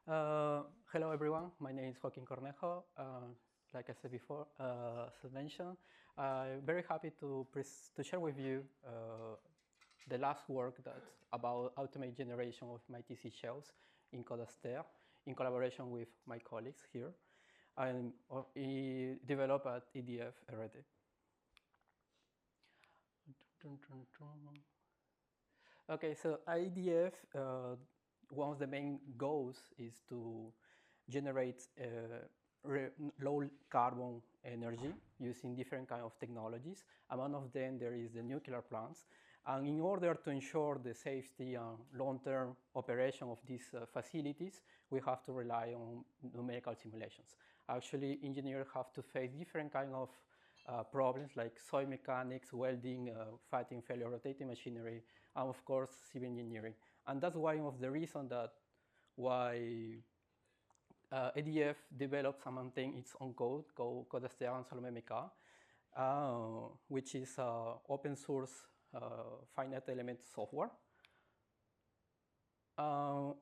Hello everyone, my name is Joaquin Cornejo. Like I said before, as I mentioned, I'm very happy to share with you the last work that's about automate generation of MITC shells in CodeAster in collaboration with my colleagues here and developed at EDF already. Okay, so IDF, one of the main goals is to generate low carbon energy using different kinds of technologies. Among of them, there is the nuclear plants. And in order to ensure the safety and long-term operation of these facilities, we have to rely on numerical simulations. Actually, engineers have to face different kinds of problems like soil mechanics, welding, fighting failure rotating machinery, and of course, civil engineering. And that's one of the reasons that why EDF developed and maintained its own code called CodeAster and Salome MK, which is open source finite element software.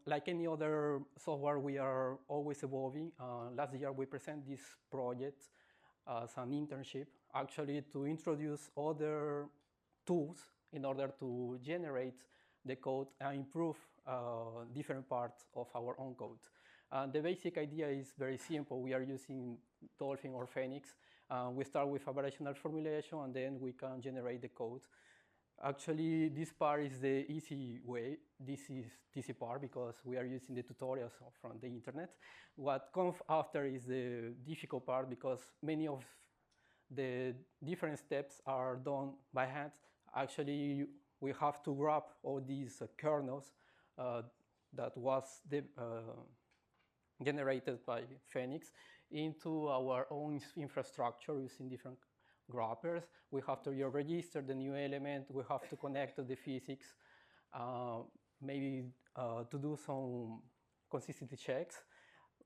Like any other software, we are always evolving. Last year, we presented this project as an internship, actually to introduce other tools in order to generate the code and improve different parts of our own code. The basic idea is very simple. We are using Dolphin or FEniCS. We start with a variational formulation, and then we can generate the code. Actually, this part is the easy way. This is the easy part because we are using the tutorials from the internet. What comes after is the difficult part because many of the different steps are done by hand. Actually, we have to wrap all these kernels that was generated by FEniCS into our own infrastructure using different wrappers. We have to register the new element. We have to connect to the physics, maybe to do some consistency checks.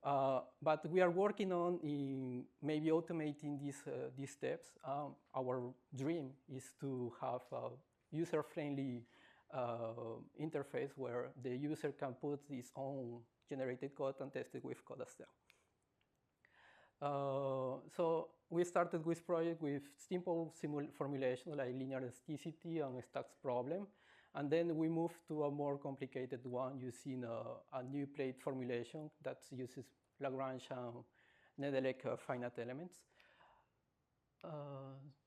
But we are working on maybe automating these steps. Our dream is to have a user-friendly interface where the user can put his own generated code and test it with CodeAster. So we started this project with simple formulation like linear elasticity and stacks problem. And then we moved to a more complicated one using a new plate formulation that uses Lagrange and Nedelec finite elements.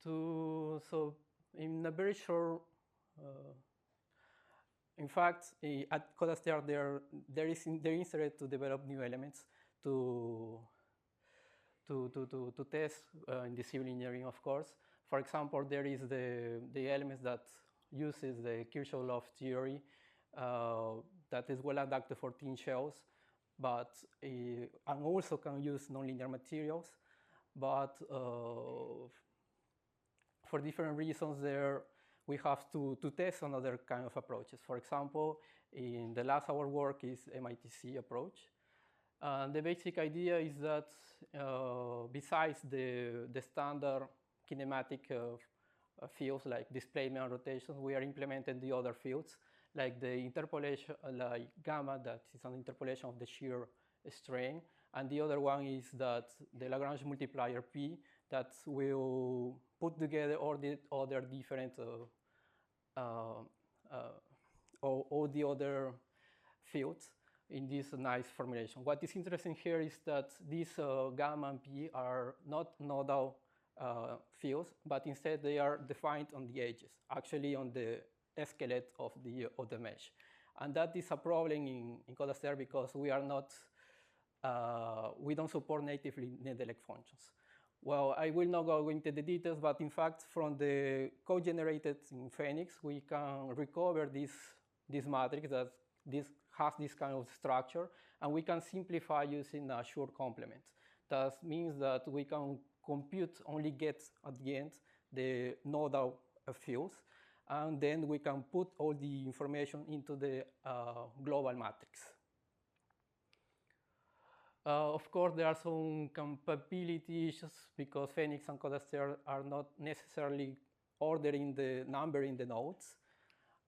So in a very short, in fact, at CodeAster, they're interested to develop new elements to test in the civil engineering, of course. For example, there is the elements that uses the Kirchhoff law theory that is well adapted for thin shells, but and also can use nonlinear materials. But for different reasons, we have to test another kind of approaches. For example, in the last our work is MITC approach. The basic idea is that besides the standard kinematic fields like displacement and rotation, we are implementing the other fields like the interpolation, like gamma, that is an interpolation of the shear strain, and the other one is that the Lagrange multiplier P that will put together all the other different all the other fields in this nice formulation. What is interesting here is that these gamma and P are not nodal fields, but instead they are defined on the edges, actually on the skeleton of the mesh. And that is a problem in CodeAster because we are not, we don't support natively Nedelec functions. Well, I will not go into the details, but in fact, from the code generated in FEniCS, we can recover this matrix that has this kind of structure, and we can simplify using a short complement. That means that we can compute only get at the end the nodal fields, and then we can put all the information into the global matrix. Of course, there are some compatibility issues because FEniCS and CodeAster are not necessarily ordering the number in the nodes.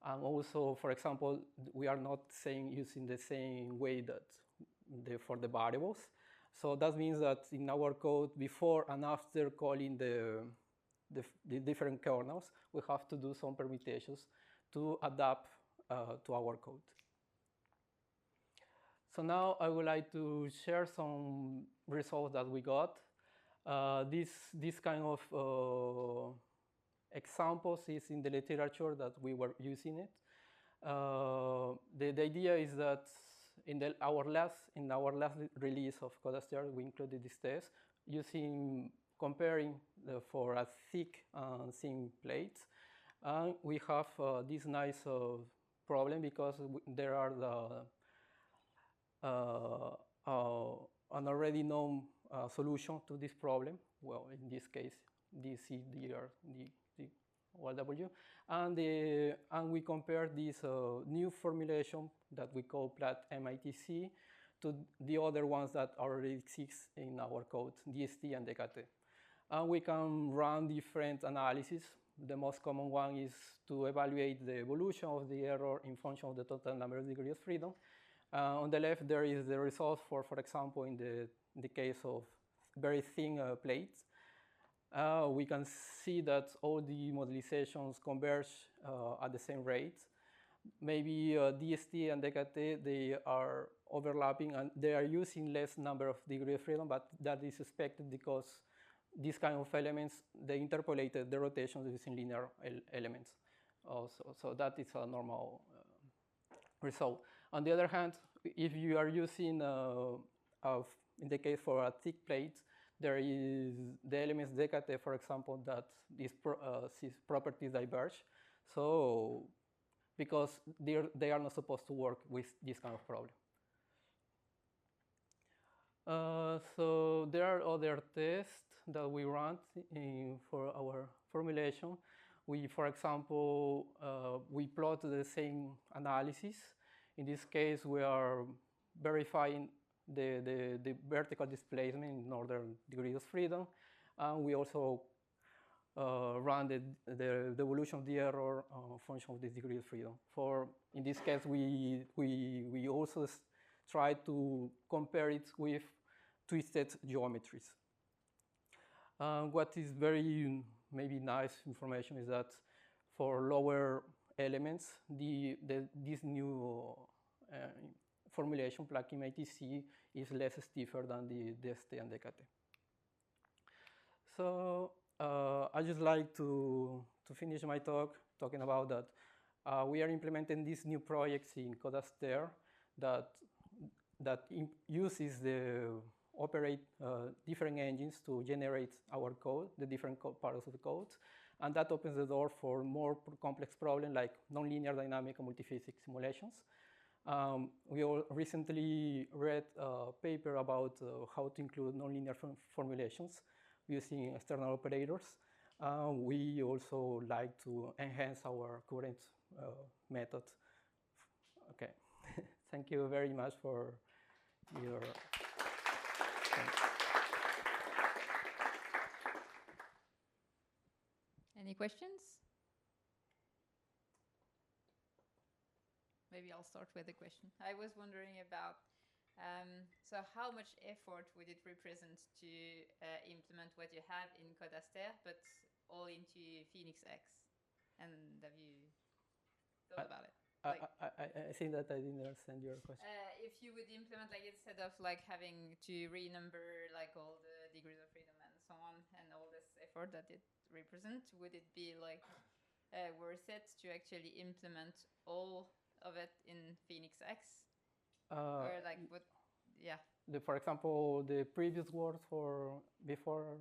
And also, for example, we are not using the same way that for the variables. So that means that in our code, before and after calling the different kernels, we have to do some permutations to adapt to our code. So now I would like to share some results that we got. This kind of examples is in the literature that we were using it. The idea is that in our last release of CodeAster, we included this test comparing for a thick and thin plate. And we have this nice problem because there are an already known solution to this problem. Well, in this case, DCDR, and we compare this new formulation that we call plat MITC to the other ones that already exist in our code, DST and DKT. And we can run different analyses. The most common one is to evaluate the evolution of the error in function of the total number of degrees of freedom. On the left, there is the result for example, in the case of very thin plates. We can see that all the modelizations converge at the same rate. Maybe DST and DKT, they are overlapping and they are using less number of degrees of freedom, but that is expected because these kind of elements, they interpolated the rotations using linear elements. Also, so that is a normal result. On the other hand, if you are using, in the case for a thick plate, there is the elements DKT, for example, that these properties diverge. So, because they are not supposed to work with this kind of problem. So there are other tests that we run for our formulation. We, for example, we plot the same analysis. In this case, we are verifying the vertical displacement in order degrees of freedom. And we also run the evolution of the error function of this degree of freedom. In this case, we also try to compare it with twisted geometries. What is very maybe nice information is that for lower elements, this new formulation, plug MITC, is less stiffer than the DST and DKT. So I just like to finish my talk talking about that. We are implementing these new projects in CodeAster that uses operate different engines to generate our code, the different parts of the code. And that opens the door for more complex problems like nonlinear dynamic and multiphysics simulations. We all recently read a paper about how to include nonlinear formulations using external operators. We also like to enhance our current method. Okay, thank you very much for your Any questions? Maybe I'll start with a question. I was wondering about, so how much effort would it represent to implement what you have in CodeAster, but all into FEniCSx? And have you thought about it? I think that I didn't understand your question. If you would implement, like, instead of like having to renumber like all the degrees of freedom and so on, and all this effort that it represents, would it be like worth it to actually implement all of it in FEniCSx? Or like what? Yeah. For example, the previous words for before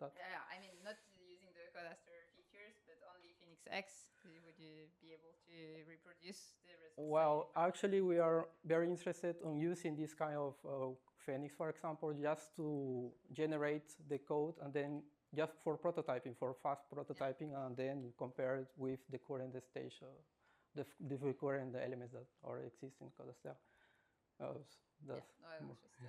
that. Yeah, I mean not using the CodeAster features, but only FEniCSx. Would you be able to reproduce the results? Well, actually, we are very interested in using this kind of FEniCS, for example, just to generate the code and then just for prototyping, for fast prototyping, and then compare it with the current stage, the current elements that already exist in CodeAster. No, I was just.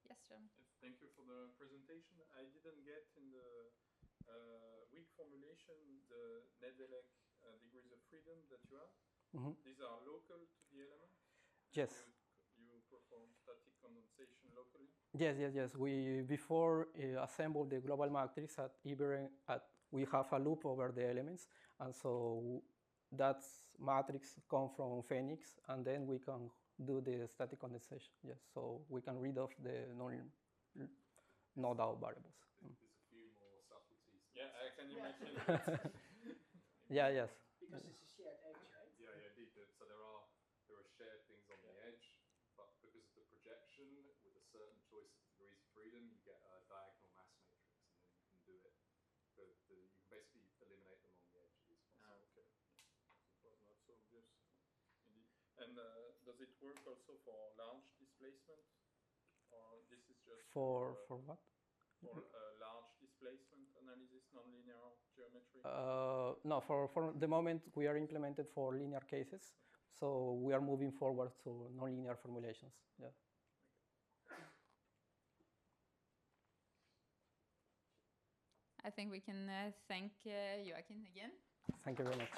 Yes, John. Thank you for the presentation. I didn't get in the weak formulation the Nedelec degrees of freedom that you have. These are local to the element? Yes. You perform static condensation locally? Yes. We before assemble the global matrix we have a loop over the elements, and so that matrix come from FEniCS, and then we can do the static condensation. Yes, so we can read off the node-out variables. There's a few more subtleties. Yeah, I can imagine. Yes. Because it's a shared edge, right? Yeah, indeed. So there are shared things on the edge, but because of the projection, with a certain choice of degrees of freedom, you get a diagonal mass matrix, and then you can do it. You can basically eliminate them on the edges. Okay. It was not so obvious. Indeed. And does it work also for large displacement, or this is just For what? for large displacement analysis, nonlinear geometry? No, for the moment we are implemented for linear cases, so we are moving forward to nonlinear formulations. Yeah. I think we can thank Joaquin again. Thank you very much.